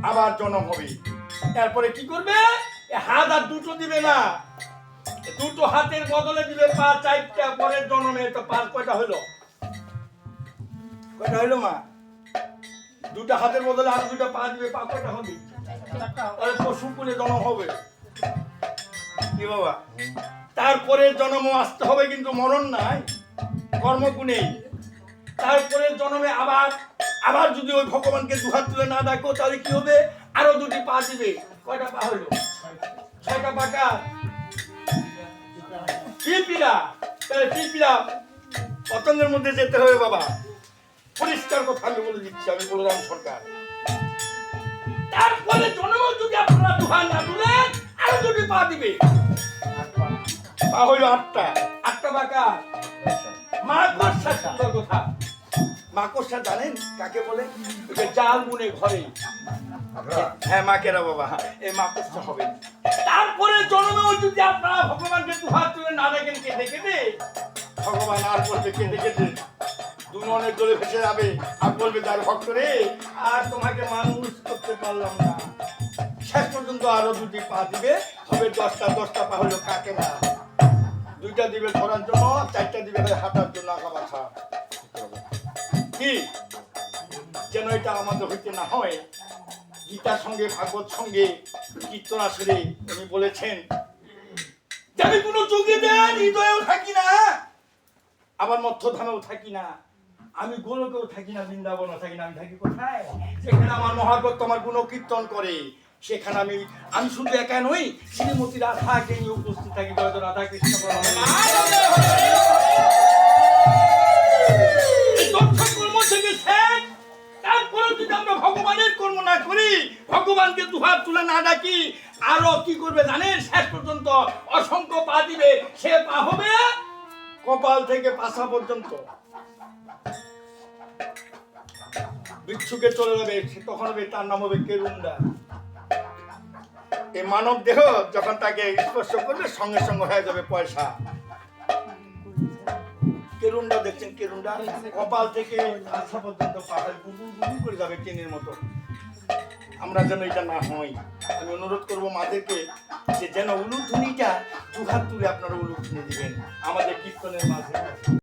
আবার জন্ম হবে। তারপরে কি করবে? হাত আর দুটো দিবে না, দুটো হাতের বদলে দিবে পা চারটা। পরের জন্মে তো পা কয়টা হলো? কয়টা হলো মা? দুটো হাতের বদলে আর দুটো পা দিবে, পা কয়টা হবে? তাহলে পশু কোলে জন্ম হবে কি বাবা? তারপরে জন্ম আসতে হবে, কিন্তু মরণ নাই, কর্মগুণেই। তারপরে জন্মে আবার আবার যদি ওই ভগবানকে দুহাত তুলে না ডাকো তাহলে কি হবে? আরো দুটি পা দিবে। কয়টা পা হলো? ছয়টা পাকা পিপিলা। তাহলে পিপিলা পতঙ্গের মধ্যে যেতে হবে বাবা। পরিষ্কার কথা আমি বলে দিচ্ছি, আমি বলরাম সরকার। তারপরে জন্ম যদি আপনারা দুহাত না তুলেন আরো দুটি পা দিবে। পা হইল আটটা। আটটা পাকা মাকড়সা। সুন্দর কথা। মাকড়সা জানেন কাকে বলে? জাল বুনে ঘরে। হ্যাঁ মাকেরা বাবা, এই মাকড়সা হবে। তারপরে জন্মেও যদি আপনারা ভগবানকে দুহাত তুলে না দেখেন, কেঁদে কেঁদে ভগবান আর বলবে কেঁদে কেঁদে দু মনের জলে ভেসে যাবে, আর বলবে যার ভক্ত রে আর তোমাকে মানুষ করতে পারলাম না। শেষ পর্যন্ত আরো দুটি পা দিবে, হবে 10টা। 10টা পা হলো কাকেরা। দুইটা দিবে ধরার জন্য, চারটা দিবে হাঁটার জন্য, আগা বাছা। কি যেন এটা আমাদের হইতে না হয়। গীতার সঙ্গে ভাগবত সঙ্গে কীর্তন আসরে উনি বলেছেন যে আমি কোনো যোগীদের হৃদয়েও থাকি না, আবার মধ্যধামেও থাকি না, আমি গোলকেও থাকি না, বৃন্দাবনও থাকি না। আমি থাকি কোথায়? যেখানে আমার মহাভক্ত আমার গুণ কীর্তন করে, সেখানে আমি শুধু একা নই, শ্রীমতী রাধাকে নিয়ে উপস্থিত থাকি। জয় জয় রাধা কৃষ্ণ। তারপরে যদি আমরা ভগবানের কর্ম না করি, ভগবানকে দুহাত তুলে না ডাকি, আরো কি করবে জানেন? শেষ পর্যন্ত অসংখ্য পা দিবে। সে পা হবে কপাল থেকে পাছা পর্যন্ত। বিচ্ছুকে চলে যাবে, তখন হবে তার নাম হবে কেরুন্ডা। এই মানব দেহ যখন তাকে স্পর্শ করবে সঙ্গে সঙ্গে হয়ে যাবে পয়সা। কেরুন্ডা দেখছেন? কেরুন্ডা কপাল থেকে পাছা পর্যন্ত পাহাড় গুবু গুবু করে যাবে ট্রেনের মতো। আমরা যেন এটা না হয়, আমি অনুরোধ করবো মাদেরকে যে যেন উলুধ্বনিটা দুহাত তুলে আপনারা উলুধ্বনি দিবেন আমাদের কীর্তনের মাঝে।